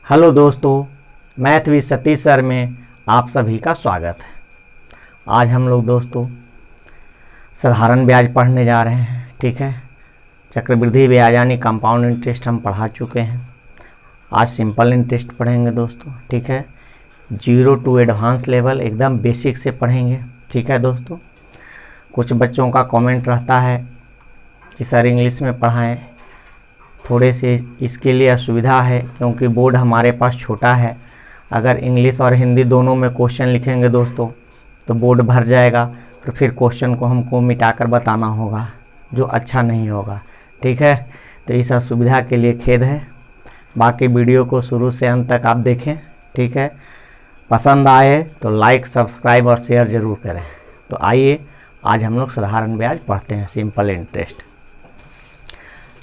Hello दोस्तों, math with Satish sir में आप सभी का स्वागत है। आज हम लोग दोस्तों साधारण ब्याज पढ़ने जा रहे हैं। ठीक है, चक्रवृद्धि ब्याज यानी कंपाउंड इंटरेस्ट हम पढ़ा चुके हैं। आज सिंपल इंटरेस्ट पढ़ेंगे दोस्तों। ठीक है, 0 to एडवांस लेवल एकदम बेसिक से पढ़ेंगे। ठीक है दोस्तों, कुछ बच्चों का कमेंट रहता है कि सर इंग्लिश में पढ़ाएं, थोड़े से इसके लिए असुविधा है क्योंकि बोर्ड हमारे पास छोटा है। अगर इंग्लिश और हिंदी दोनों में क्वेश्चन लिखेंगे दोस्तों तो बोर्ड भर जाएगा, तो फिर क्वेश्चन को हमको मिटाकर बताना होगा, जो अच्छा नहीं होगा। ठीक है, तो इस असुविधा के लिए खेद है। बाकी वीडियो को शुरू से अंत तक आप देखें। ठीक है, पसंद आए तो लाइक, सब्सक्राइब और शेयर ज़रूर करें। तो आइए आज हम लोग साधारण ब्याज पढ़ते हैं, सिंपल इंटरेस्ट।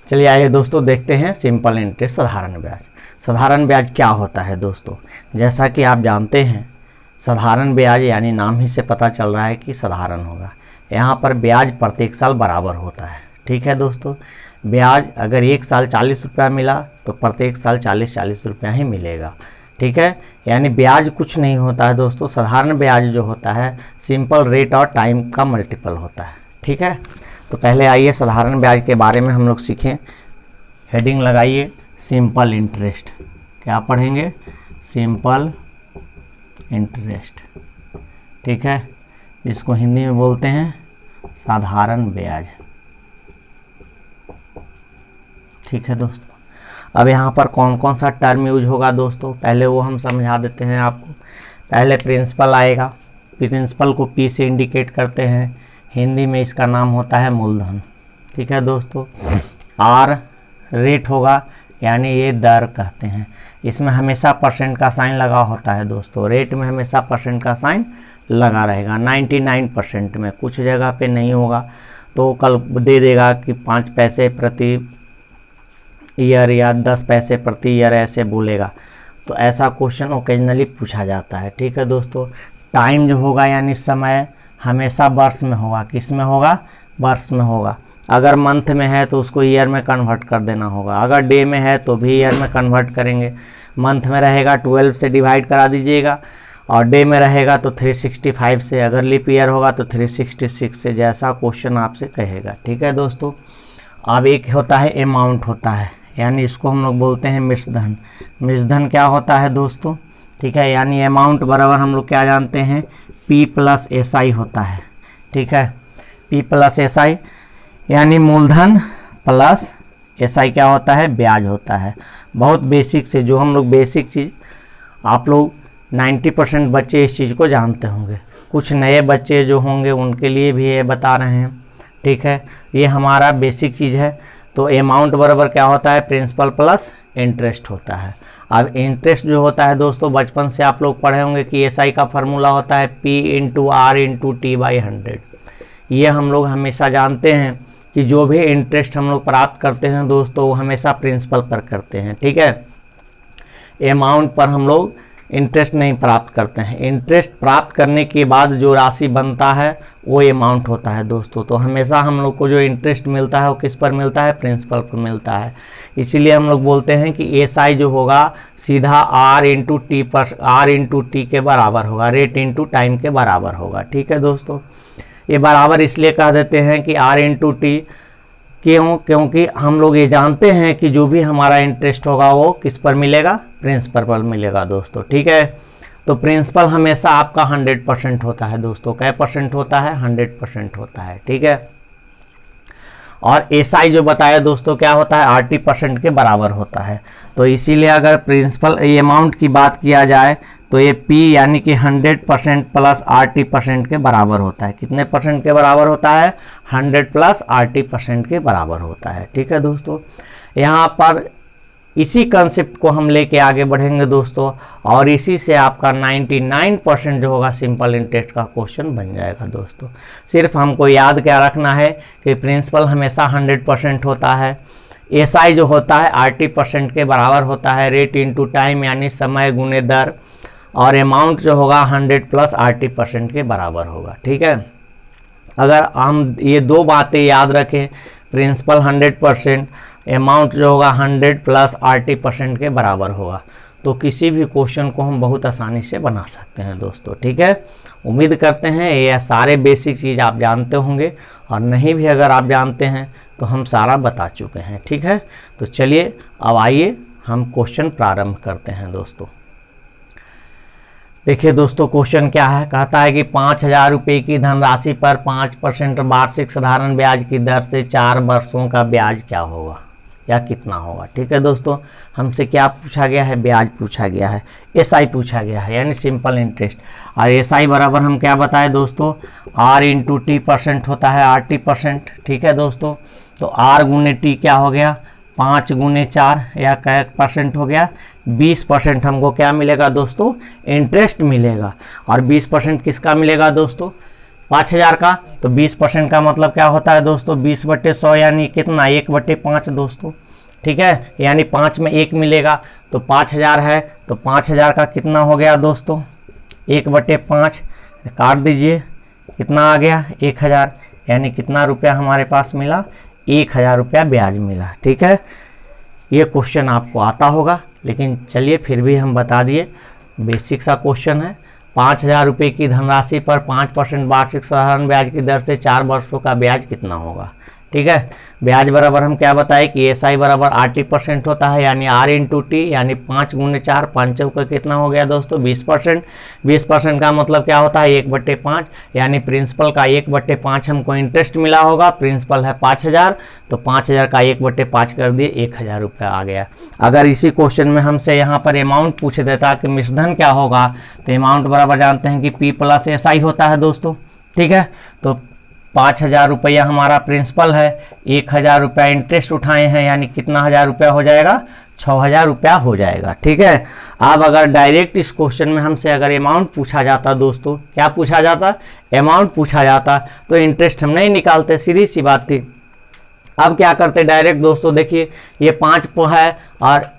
चलिए आइए दोस्तों देखते हैं सिंपल इंटरेस्ट, साधारण ब्याज। साधारण ब्याज क्या होता है दोस्तों? जैसा कि आप जानते हैं, साधारण ब्याज यानी नाम ही से पता चल रहा है कि साधारण होगा। यहाँ पर ब्याज प्रत्येक साल बराबर होता है। ठीक है दोस्तों, ब्याज अगर एक साल 40 रुपया मिला तो प्रत्येक साल 40 रुपया ही मिलेगा। ठीक है, यानी ब्याज कुछ नहीं होता है दोस्तों। साधारण ब्याज जो होता है सिंपल रेट और टाइम का मल्टीपल होता है। ठीक है, तो पहले आइए साधारण ब्याज के बारे में हम लोग सीखें। हेडिंग लगाइए सिंपल इंटरेस्ट। क्या पढ़ेंगे? Simple interest. ठीक है, जिसको हिंदी में बोलते हैं साधारण ब्याज। ठीक है दोस्तों, अब यहाँ पर कौन कौन सा टर्म यूज होगा दोस्तों, पहले वो हम समझा देते हैं आपको। पहले प्रिंसिपल आएगा, प्रिंसिपल को पी से इंडिकेट करते हैं। हिंदी में इसका नाम होता है मूलधन। ठीक है दोस्तों, आर रेट होगा, यानी ये दर कहते हैं। इसमें हमेशा परसेंट का साइन लगा होता है दोस्तों। रेट में हमेशा परसेंट का साइन लगा रहेगा 99% में, कुछ जगह पे नहीं होगा तो कल दे देगा कि 5 पैसे प्रति ईयर या 10 पैसे प्रति ईयर ऐसे बोलेगा, तो ऐसा क्वेश्चन ओकेजनली पूछा जाता है। ठीक है दोस्तों, टाइम जो होगा यानी समय हमेशा वर्ष में होगा। किस में होगा? वर्ष में होगा। अगर मंथ में है तो उसको ईयर में कन्वर्ट कर देना होगा। अगर डे में है तो भी ईयर में कन्वर्ट करेंगे। मंथ में रहेगा 12 से डिवाइड करा दीजिएगा, और डे में रहेगा तो 365 से, अगर लीप ईयर होगा तो 366 से, जैसा क्वेश्चन आपसे कहेगा। ठीक है दोस्तों, अब एक होता है अमाउंट होता है, यानी इसको हम लोग बोलते हैं मिश्रधन। मिश्रधन क्या होता है दोस्तों? ठीक है, यानी अमाउंट बराबर हम लोग क्या जानते हैं, P प्लस SI होता है। ठीक है, P प्लस SI यानी मूलधन प्लस SI क्या होता है? ब्याज होता है। बहुत बेसिक से, जो हम लोग बेसिक चीज़, आप लोग 90% बच्चे इस चीज़ को जानते होंगे। कुछ नए बच्चे जो होंगे उनके लिए भी ये बता रहे हैं। ठीक है, ये हमारा बेसिक चीज़ है। तो अमाउंट बराबर क्या होता है? प्रिंसिपल प्लस इंटरेस्ट होता है। अब इंटरेस्ट जो होता है दोस्तों, बचपन से आप लोग पढ़े होंगे कि SI का फार्मूला होता है P into R into T/100। ये हम लोग हमेशा जानते हैं कि जो भी इंटरेस्ट हम लोग प्राप्त करते हैं दोस्तों, वो हमेशा प्रिंसिपल पर करते हैं। ठीक है, अमाउंट पर हम लोग इंटरेस्ट नहीं प्राप्त करते हैं। इंटरेस्ट प्राप्त करने के बाद जो राशि बनता है वो अमाउंट होता है दोस्तों। तो हमेशा हम लोग को जो इंटरेस्ट मिलता है वो किस पर मिलता है? प्रिंसिपल पर मिलता है। इसीलिए हम लोग बोलते हैं कि SI जो होगा सीधा R इंटू टी के बराबर होगा, रेट इंटू टाइम के बराबर होगा। ठीक है दोस्तों, ये बराबर इसलिए कह देते हैं कि R इंटू टी, क्योंकि हम लोग ये जानते हैं कि जो भी हमारा इंटरेस्ट होगा वो किस पर मिलेगा? प्रिंसिपल पर मिलेगा दोस्तों। ठीक है, तो प्रिंसिपल हमेशा आपका 100% होता है दोस्तों। क्या परसेंट होता है? 100% होता है। ठीक है, और SI जो बताया दोस्तों क्या होता है? 80% के बराबर होता है। तो इसीलिए अगर प्रिंसिपल अमाउंट की बात किया जाए तो ये P यानी कि 100% प्लस 80% के बराबर होता है। कितने परसेंट के बराबर होता है? 100 प्लस 80% के बराबर होता है। ठीक है दोस्तों, यहाँ पर इसी कंसेप्ट को हम लेके आगे बढ़ेंगे दोस्तों, और इसी से आपका 99% जो होगा सिंपल इंटरेस्ट का क्वेश्चन बन जाएगा दोस्तों। सिर्फ हमको याद क्या रखना है कि प्रिंसिपल हमेशा 100% होता है। SI जो होता है 80% के बराबर होता है, रेट इंटू टाइम यानी समय गुने दर, और अमाउंट जो होगा 100 प्लस 80% के बराबर होगा। ठीक है, अगर हम ये दो बातें याद रखें, प्रिंसिपल 100%, अमाउंट जो होगा 100 प्लस 80% के बराबर होगा, तो किसी भी क्वेश्चन को हम बहुत आसानी से बना सकते हैं दोस्तों। ठीक है, उम्मीद करते हैं ये सारे बेसिक चीज़ आप जानते होंगे, और नहीं भी अगर आप जानते हैं तो हम सारा बता चुके हैं। ठीक है, तो चलिए अब आइए हम क्वेश्चन प्रारंभ करते हैं दोस्तों। देखिए दोस्तों, क्वेश्चन क्या है, कहता है कि 5,000 रुपये की धनराशि पर 5% वार्षिक साधारण ब्याज की दर से 4 वर्षों का ब्याज क्या होगा या कितना होगा। ठीक है दोस्तों, हमसे क्या पूछा गया है, ब्याज पूछा गया है, एसआई पूछा गया है, यानी सिंपल इंटरेस्ट। और एसआई बराबर हम क्या बताए दोस्तों, R इंटू टी परसेंट होता है, RT%। ठीक है दोस्तों, तो R गुने टी क्या हो गया, 5 गुने 4 या क्या परसेंट हो गया, 20% हमको क्या मिलेगा दोस्तों, इंटरेस्ट मिलेगा। और 20% किसका मिलेगा दोस्तों, 5,000 का। तो 20% का मतलब क्या होता है दोस्तों, 20/100 यानी कितना, 1/5 दोस्तों। ठीक है, यानी 5 में 1 मिलेगा, तो 5,000 है, तो 5,000 का कितना हो गया दोस्तों, 1/5 काट दीजिए, कितना आ गया 1,000, यानी कितना रुपया हमारे पास मिला, 1,000 रुपया ब्याज मिला। ठीक है, ये क्वेश्चन आपको आता होगा, लेकिन चलिए फिर भी हम बता दिए, बेसिक सा क्वेश्चन है। 5,000 रुपये की धनराशि पर 5% वार्षिक साधारण ब्याज की दर से 4 वर्षों का ब्याज कितना होगा। ठीक है, ब्याज बराबर हम क्या बताए कि एसआई बराबर RT% होता है, यानी R इंटू टी, यानी 5 गुने 4, 5 का कितना हो गया दोस्तों, 20%। 20% का मतलब क्या होता है, 1/5, यानी प्रिंसिपल का 1/5 हमको इंटरेस्ट मिला होगा। प्रिंसिपल है 5,000, तो 5,000 का 1/5 कर दिए, 1,000 रुपया आ गया। अगर इसी क्वेश्चन में हमसे यहाँ पर अमाउंट पूछ देता कि मिश्रधन क्या होगा, तो अमाउंट बराबर जानते हैं कि P + SI होता है दोस्तों। ठीक है, तो 5,000 रुपया हमारा प्रिंसिपल है, 1,000 रुपया इंटरेस्ट उठाए हैं, यानी कितना 1,000 रुपया हो जाएगा, 6,000 रुपया हो जाएगा। ठीक है, अब अगर डायरेक्ट इस क्वेश्चन में हमसे अगर अमाउंट पूछा जाता दोस्तों, क्या पूछा जाता, अमाउंट पूछा जाता, तो इंटरेस्ट हम नहीं निकालते, सीधी सी बात थी। अब क्या करते डायरेक्ट दोस्तों, देखिए ये 5 है और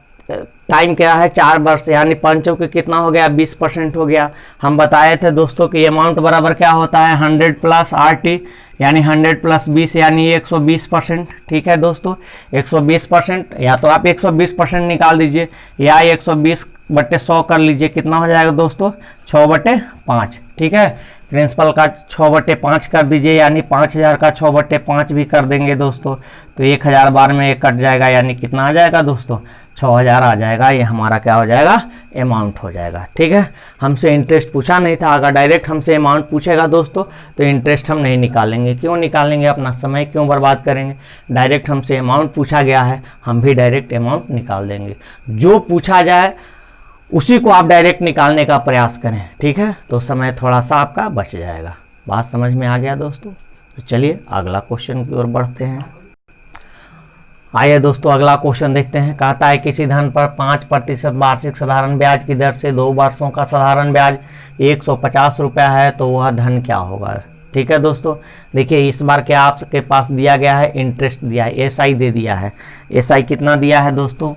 टाइम क्या है, 4 वर्ष, यानी 5 के कितना हो गया, 20% हो गया। हम बताए थे दोस्तों कि अमाउंट बराबर क्या होता है, 100 + RT, यानी 100 + 20 यानी 120%। ठीक है दोस्तों, 120%, या तो आप 120% निकाल दीजिए या 120/100 कर लीजिए, कितना हो जाएगा दोस्तों, 6/5। ठीक है, प्रिंसिपल का 6/5 कर दीजिए, यानी 5,000 का 6/5 भी कर देंगे दोस्तों, तो 1,000 बार में 1 कट जाएगा, यानी कितना आ जाएगा दोस्तों, 6,000 आ जाएगा। ये हमारा क्या हो जाएगा, अमाउंट हो जाएगा। ठीक है, हमसे इंटरेस्ट पूछा नहीं था, अगर डायरेक्ट हमसे अमाउंट पूछेगा दोस्तों तो इंटरेस्ट हम नहीं निकालेंगे। क्यों निकालेंगे, अपना समय क्यों बर्बाद करेंगे। डायरेक्ट हमसे अमाउंट पूछा गया है, हम भी डायरेक्ट अमाउंट निकाल देंगे। जो पूछा जाए उसी को आप डायरेक्ट निकालने का प्रयास करें। ठीक है, तो समय थोड़ा सा आपका बच जाएगा। बात समझ में आ गया दोस्तों। तो चलिए अगला क्वेश्चन की ओर बढ़ते हैं। आइए दोस्तों अगला क्वेश्चन देखते हैं। कहता है किसी धन पर 5% वार्षिक साधारण ब्याज की दर से 2 वर्षों का साधारण ब्याज 150 रुपया है, तो वह धन क्या होगा। ठीक है दोस्तों, देखिए इस बार क्या आपके पास दिया गया है, इंटरेस्ट दिया है, एसआई दे दिया है। एसआई कितना दिया है दोस्तों,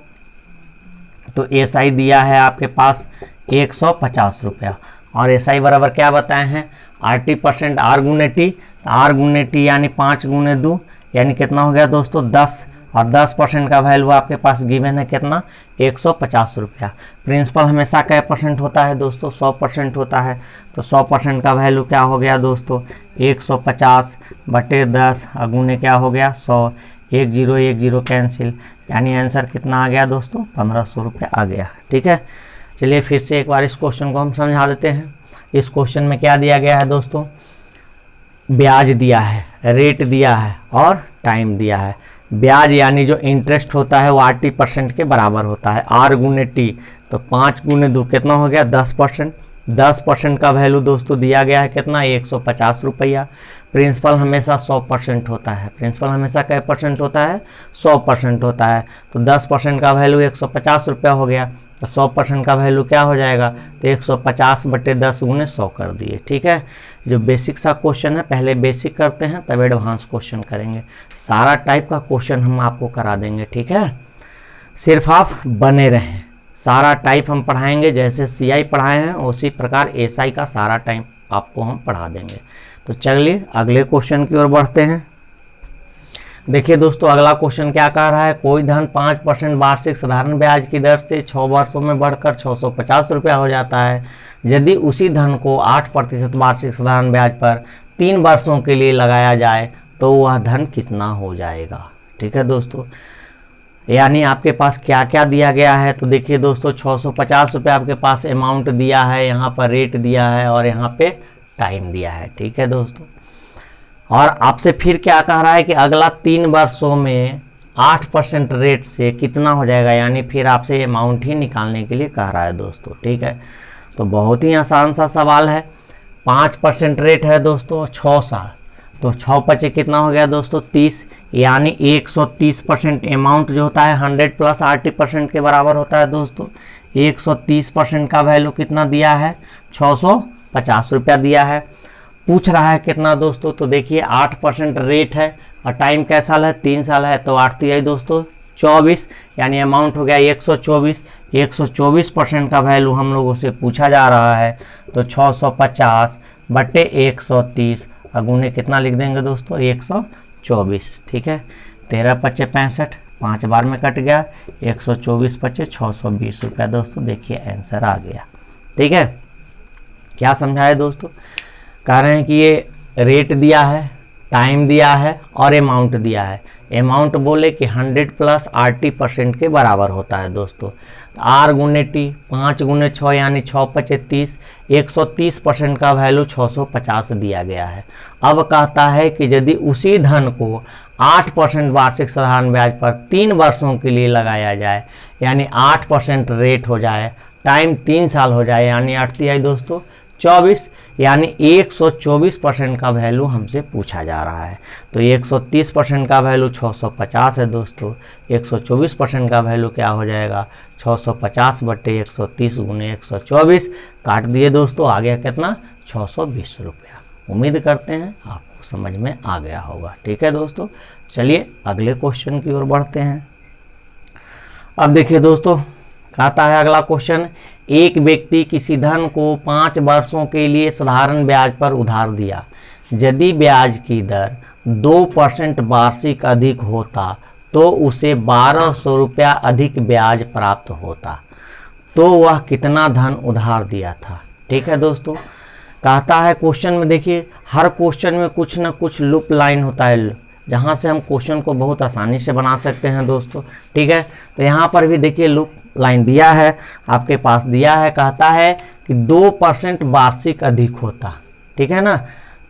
तो एसआई दिया है आपके पास 150 रुपया, और एसआई बराबर क्या बताए हैं, RT%, R गुने टी, R गुने टी यानी 5 गुने 2, यानी कितना हो गया दोस्तों 10, और 10% का वैल्यू आपके पास गिवन है कितना, 150 रुपया। प्रिंसिपल हमेशा क्या परसेंट होता है दोस्तों, 100% होता है, तो 100% का वैल्यू क्या हो गया दोस्तों, 150/10 गुने क्या हो गया 100, 1 0 1 0 कैंसिल, यानी आंसर कितना आ गया दोस्तों, 1500 रुपये आ गया। ठीक है, चलिए फिर से एक बार इस क्वेश्चन को हम समझा देते हैं। इस क्वेश्चन में क्या दिया गया है दोस्तों, ब्याज दिया है, रेट दिया है और टाइम दिया है। ब्याज यानी जो इंटरेस्ट होता है वो RT% के बराबर होता है, R गुने टी, तो 5 गुने 2 कितना हो गया 10%। 10% का वैल्यू दोस्तों दिया गया है कितना, 150 रुपया। प्रिंसिपल हमेशा 100% होता है, प्रिंसिपल हमेशा क्या परसेंट होता है, 100% होता है, तो 10% का वैल्यू 150 रुपया हो गया, तो 100% का वैल्यू क्या हो जाएगा, तो 150/10 गुने 100 कर दिए। ठीक है, जो बेसिक सा क्वेश्चन है पहले बेसिक करते हैं तब एडवांस क्वेश्चन करेंगे। सारा टाइप का क्वेश्चन हम आपको करा देंगे। ठीक है, सिर्फ आप बने रहें, सारा टाइप हम पढ़ाएंगे, जैसे CI पढ़ाए हैं उसी प्रकार SI का सारा टाइप आपको हम पढ़ा देंगे। तो चलिए अगले क्वेश्चन की ओर बढ़ते हैं। देखिए दोस्तों, अगला क्वेश्चन क्या कह रहा है, कोई धन 5% वार्षिक साधारण ब्याज की दर से 6 वर्षों में बढ़कर 650 रुपया हो जाता है। यदि उसी धन को 8% वार्षिक साधारण ब्याज पर 3 वर्षों के लिए लगाया जाए तो वह धन कितना हो जाएगा। ठीक है दोस्तों, यानी आपके पास क्या क्या दिया गया है, तो देखिए दोस्तों 650 रुपये आपके पास अमाउंट दिया है, यहाँ पर रेट दिया है और यहाँ पे टाइम दिया है। ठीक है दोस्तों, और आपसे फिर क्या कह रहा है कि अगला 3 वर्षों में 8% रेट से कितना हो जाएगा, यानी फिर आपसे अमाउंट ही निकालने के लिए कह रहा है दोस्तों। ठीक है, तो बहुत ही आसान सा सवाल है। 5% रेट है दोस्तों 6 साल, तो 6 पचे कितना हो गया दोस्तों 30, यानी 130% अमाउंट जो होता है 100 प्लस 80% के बराबर होता है दोस्तों। 130% का वैल्यू कितना दिया है, 650 रुपया दिया है। पूछ रहा है कितना दोस्तों, तो देखिए 8% रेट है और टाइम कैसा साल है, 3 साल है, तो 8 तिहाई दोस्तों 24, यानी अमाउंट हो गया 124। 124% का वैल्यू हम लोगों से पूछा जा रहा है, तो 650 बटे 130 अगुने कितना लिख देंगे दोस्तों 124। ठीक है, 13 पच्चे 65, 5 बार में कट गया, 124 पच्चे 620 रुपया दोस्तों। देखिए आंसर आ गया। ठीक है, क्या समझा है दोस्तों, कह रहे हैं कि ये रेट दिया है, टाइम दिया है और अमाउंट दिया है। अमाउंट बोले कि 100 प्लस 80% के बराबर होता है दोस्तों। आर गुने टी 5 गुने 6 यानी 6 पचे 30, 130% का वैल्यू 650 दिया गया है। अब कहता है कि यदि उसी धन को 8% वार्षिक साधारण ब्याज पर 3 वर्षों के लिए लगाया जाए, यानी 8% रेट हो जाए, टाइम 3 साल हो जाए, यानी 8 तिहाई दोस्तों 24, यानी 124% का वैल्यू हमसे पूछा जा रहा है। तो 130% का वैल्यू 650 है दोस्तों, 124% का वैल्यू क्या हो जाएगा 650 बटे 130 गुने 124, काट दिए दोस्तों, आ गया कितना 620 रुपया। उम्मीद करते हैं आपको समझ में आ गया होगा। ठीक है दोस्तों, चलिए अगले क्वेश्चन की ओर बढ़ते हैं। अब देखिए दोस्तों, कहता है अगला क्वेश्चन, एक व्यक्ति किसी धन को 5 वर्षों के लिए साधारण ब्याज पर उधार दिया। यदि ब्याज की दर 2% वार्षिक अधिक होता तो उसे 1200 रुपया अधिक ब्याज प्राप्त होता, तो वह कितना धन उधार दिया था। ठीक है दोस्तों, कहता है क्वेश्चन में, देखिए हर क्वेश्चन में कुछ ना कुछ लूप लाइन होता है, जहाँ से हम क्वेश्चन को बहुत आसानी से बना सकते हैं दोस्तों। ठीक है, तो यहाँ पर भी देखिए लूप लाइन दिया है, आपके पास दिया है, कहता है कि 2% वार्षिक अधिक होता। ठीक है ना,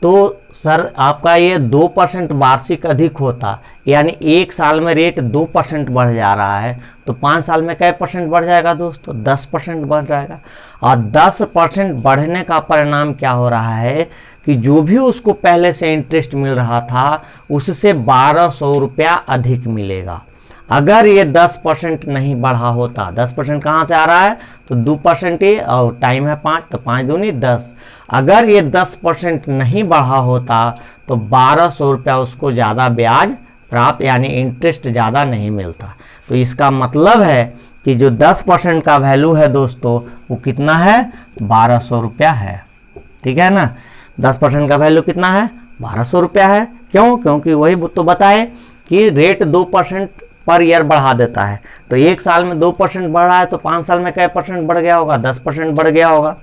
तो सर आपका ये 2% वार्षिक अधिक होता, यानी 1 साल में रेट 2% बढ़ जा रहा है, तो 5 साल में कै % बढ़ जाएगा दोस्तों 10% बढ़ जाएगा। और 10% बढ़ने का परिणाम क्या हो रहा है कि जो भी उसको पहले से इंटरेस्ट मिल रहा था उससे 1200 रुपया अधिक मिलेगा। अगर ये 10% नहीं बढ़ा होता, 10% कहाँ से आ रहा है, तो 2% ही, और टाइम है 5, तो 5 दूनी 10। अगर ये 10% नहीं बढ़ा होता तो 1200 रुपया उसको ज़्यादा ब्याज प्राप्त, यानी इंटरेस्ट ज़्यादा नहीं मिलता। तो इसका मतलब है कि जो 10% का वैल्यू है दोस्तों वो कितना है 1200 रुपया है। ठीक है ना, 10% का वैल्यू कितना है 1200 रुपया है। क्यों, क्योंकि वही तो बताए कि रेट 2% पर ईयर बढ़ा देता है, तो 1 साल में 2% बढ़ रहा है, तो 5 साल में कै % बढ़ गया होगा 10% बढ़ गया होगा।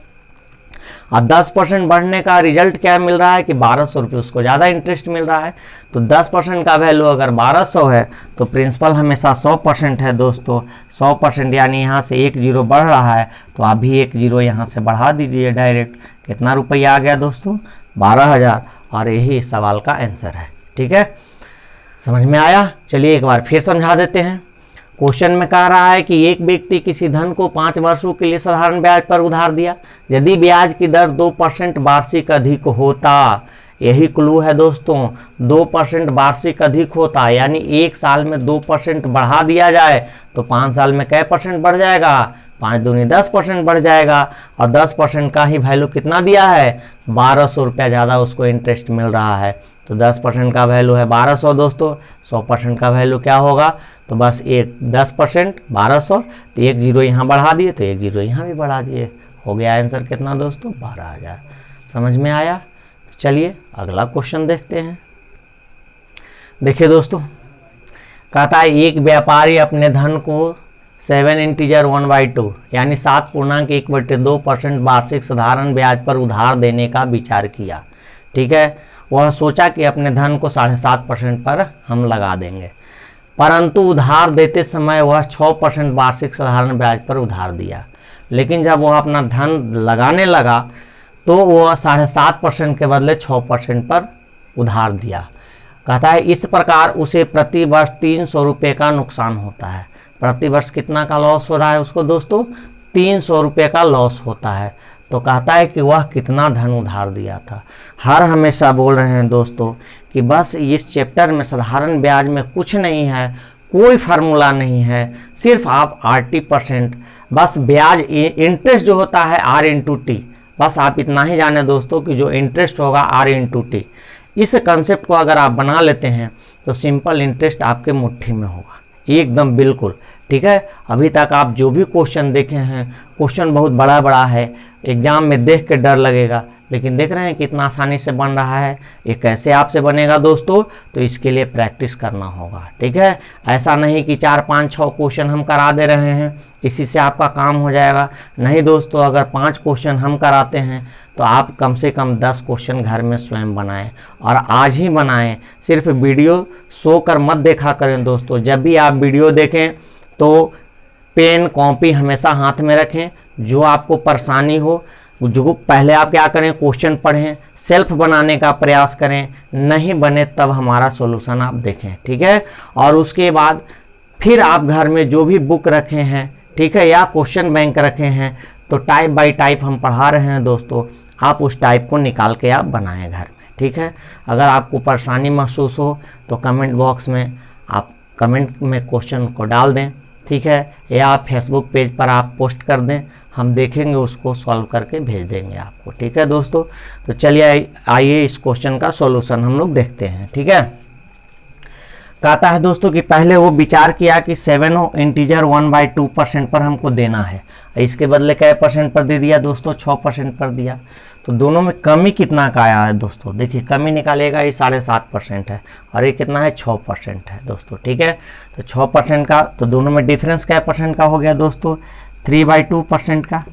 और 10% बढ़ने का रिजल्ट क्या मिल रहा है कि 1200 रुपये उसको ज़्यादा इंटरेस्ट मिल रहा है। तो 10% का वैल्यू अगर 1200 है तो प्रिंसिपल हमेशा 100% है दोस्तों। 100% यानी यहाँ से 1 जीरो बढ़ रहा है, तो आप भी 1 जीरो यहाँ से बढ़ा दीजिए डायरेक्ट। कितना रुपया आ गया दोस्तों 12,000, और यही इस सवाल का आंसर है। ठीक है, समझ में आया। चलिए एक बार फिर समझा देते हैं। क्वेश्चन में कह रहा है कि एक व्यक्ति किसी धन को 5 वर्षों के लिए साधारण ब्याज पर उधार दिया। यदि ब्याज की दर 2% वार्षिक अधिक होता, यही क्लू है दोस्तों, 2% वार्षिक अधिक होता, यानी 1 साल में 2% बढ़ा दिया जाए तो 5 साल में कै % बढ़ जाएगा 5 दूनी 10% बढ़ जाएगा। और 10% का ही वैल्यू कितना दिया है 1200 रुपया ज़्यादा उसको इंटरेस्ट मिल रहा है, तो 10% का वैल्यू है 1200 दोस्तों। 100% का वैल्यू क्या होगा, तो बस 10% 1200, तो 1 जीरो यहाँ बढ़ा दिए, तो 1 जीरो यहाँ भी बढ़ा दिए, हो गया आंसर कितना दोस्तों 12,000। समझ में आया। चलिए अगला क्वेश्चन देखते हैं। देखिए दोस्तों, कहता है एक व्यापारी अपने धन को 7 इंटीजर 1/2 यानी 7.1/2% वार्षिक साधारण ब्याज पर उधार देने का विचार किया। ठीक है, वह सोचा कि अपने धन को 7.5% पर हम लगा देंगे, परंतु उधार देते समय वह 6% वार्षिक साधारण ब्याज पर उधार दिया। लेकिन जब वह अपना धन लगाने लगा तो वह 7.5% के बदले 6% पर उधार दिया। कहता है इस प्रकार उसे प्रति वर्ष 300 रुपये का नुकसान होता है। प्रति वर्ष कितना का लॉस हो रहा है उसको दोस्तों? 300 रुपये का लॉस होता है। तो कहता है कि वह कितना धन उधार दिया था। हर हमेशा बोल रहे हैं दोस्तों कि बस इस चैप्टर में साधारण ब्याज में कुछ नहीं है, कोई फार्मूला नहीं है, सिर्फ आप RT% बस ब्याज इंटरेस्ट जो होता है R/T, बस आप इतना ही जाने दोस्तों कि जो इंटरेस्ट होगा R/T। इस कंसेप्ट को अगर आप बना लेते हैं तो सिंपल इंटरेस्ट आपके मुट्ठी में होगा एकदम बिल्कुल। ठीक है, अभी तक आप जो भी क्वेश्चन देखे हैं, क्वेश्चन बहुत बड़ा बड़ा है, एग्जाम में देख के डर लगेगा, लेकिन देख रहे हैं कितना आसानी से बन रहा है। ये कैसे आपसे बनेगा दोस्तों? तो इसके लिए प्रैक्टिस करना होगा। ठीक है, ऐसा नहीं कि 4, 5, 6 क्वेश्चन हम करा दे रहे हैं इसी से आपका काम हो जाएगा। नहीं दोस्तों, अगर 5 क्वेश्चन हम कराते हैं तो आप कम से कम 10 क्वेश्चन घर में स्वयं बनाएं, और आज ही बनाएं। सिर्फ वीडियो सो कर मत देखा करें दोस्तों। जब भी आप वीडियो देखें तो पेन कॉपी हमेशा हाथ में रखें। जो आपको परेशानी हो, जो पहले आप क्या करें, क्वेश्चन पढ़ें, सेल्फ बनाने का प्रयास करें, नहीं बने तब हमारा सॉल्यूशन आप देखें। ठीक है, और उसके बाद फिर आप घर में जो भी बुक रखे हैं, ठीक है, या क्वेश्चन बैंक रखे हैं, तो टाइप बाय टाइप हम पढ़ा रहे हैं दोस्तों, आप उस टाइप को निकाल के आप बनाएं घर में। ठीक है, अगर आपको परेशानी महसूस हो तो कमेंट बॉक्स में आप कमेंट में क्वेश्चन को डाल दें। ठीक है, या आप फेसबुक पेज पर आप पोस्ट कर दें, हम देखेंगे, उसको सॉल्व करके भेज देंगे आपको। ठीक है दोस्तों, तो चलिए आइए इस क्वेश्चन का सॉल्यूशन हम लोग देखते हैं। ठीक है, कहता है दोस्तों कि पहले वो विचार किया कि 7 इंटीजर 1/2% पर हमको देना है, इसके बदले क्या % पर दे दिया दोस्तों? 6% पर दिया। तो दोनों में कमी कितना का आया है दोस्तों? देखिए कमी निकालिएगा, ये 7.5% है और ये कितना है? 6% है दोस्तों। ठीक है, तो 6% का, तो दोनों में डिफरेंस क्या % का हो गया दोस्तों? 3/2% का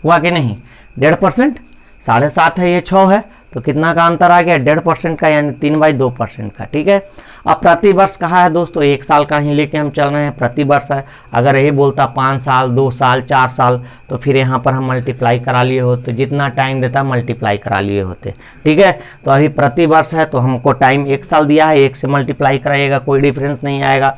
हुआ कि नहीं? 1.5%, 7.5 है, ये 6 है, तो कितना का अंतर आ गया? 1.5% का, यानी 3/2% का। ठीक है, अब प्रति वर्ष कहा है दोस्तों, 1 साल का ही लेके हम चल रहे हैं, प्रति वर्ष है। अगर ये बोलता 5 साल, 2 साल, 4 साल, तो फिर यहाँ पर हम मल्टीप्लाई करा लिए होते, जितना टाइम देता मल्टीप्लाई करा लिए होते। ठीक है, तो अभी प्रति वर्ष है तो हमको टाइम 1 साल दिया है, 1 से मल्टीप्लाई कराइएगा, कोई डिफरेंस नहीं आएगा।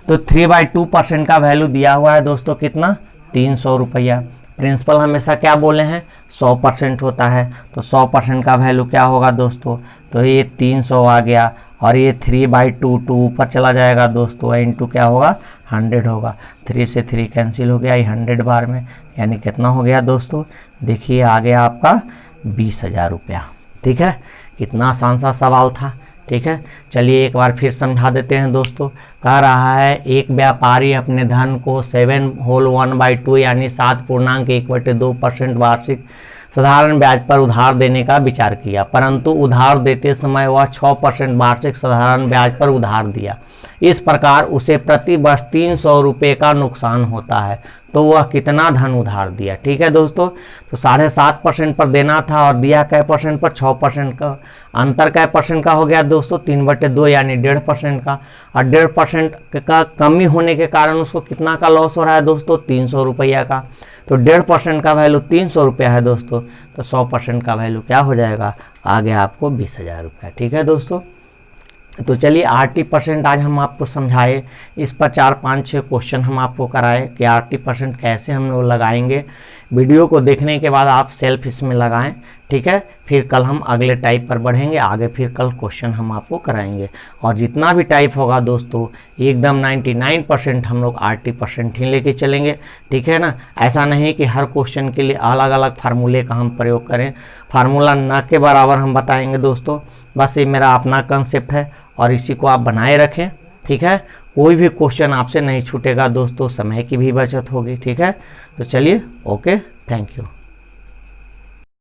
तो 3/2% का वैल्यू दिया हुआ है दोस्तों, कितना? 300 रुपया। प्रिंसिपल हमेशा क्या बोले हैं? 100% होता है, तो 100% का वैल्यू क्या होगा दोस्तों? तो ये 300 आ गया, और ये 3/2 ऊपर चला जाएगा दोस्तों, इंटू क्या होगा? 100 होगा। 3 से 3 कैंसिल हो गया, ये 100 बार में, यानी कितना हो गया दोस्तों? देखिए आ गया आपका 20,000 रुपया। ठीक है, कितना आसान सा सवाल था। ठीक है, चलिए एक बार फिर समझा देते हैं दोस्तों। कह रहा है एक व्यापारी अपने धन को 7/1/2 यानी 7.1/2% वार्षिक साधारण ब्याज पर उधार देने का विचार किया, परंतु उधार देते समय वह 6% वार्षिक साधारण ब्याज पर उधार दिया। इस प्रकार उसे प्रति वर्ष 300 रुपये का नुकसान होता है। तो वह कितना धन उधार दिया? ठीक है दोस्तों, तो 7.5% पर देना था और दिया क्या % पर? 6% का। अंतर क्या % का हो गया दोस्तों? 3/2 यानी 1.5% का, और 1.5% का कमी होने के कारण उसको कितना का लॉस हो रहा है दोस्तों? 300 रुपया का। तो 1.5% का वैल्यू 300 रुपया है दोस्तों, तो 100% का वैल्यू क्या हो जाएगा? आ गया आपको 20,000 रुपया। ठीक है दोस्तों, तो चलिए RT% आज हम आपको समझाए, इस पर 4, 5, 6 क्वेश्चन हम आपको कराए कि RT% कैसे हम लोग लगाएंगे। वीडियो को देखने के बाद आप सेल्फ इसमें लगाएं। ठीक है, फिर कल हम अगले टाइप पर बढ़ेंगे आगे, फिर कल क्वेश्चन हम आपको कराएंगे, और जितना भी टाइप होगा दोस्तों एकदम 99% हम लोग RT% ही लेके चलेंगे। ठीक है ना, ऐसा नहीं कि हर क्वेश्चन के लिए अलग अलग फार्मूले का हम प्रयोग करें, फार्मूला न के बराबर हम बताएंगे दोस्तों। बस ये मेरा अपना कंसेप्ट है और इसी को आप बनाए रखें। ठीक है, कोई भी क्वेश्चन आपसे नहीं छूटेगा दोस्तों, समय की भी बचत होगी। ठीक है, तो चलिए ओके, थैंक यू।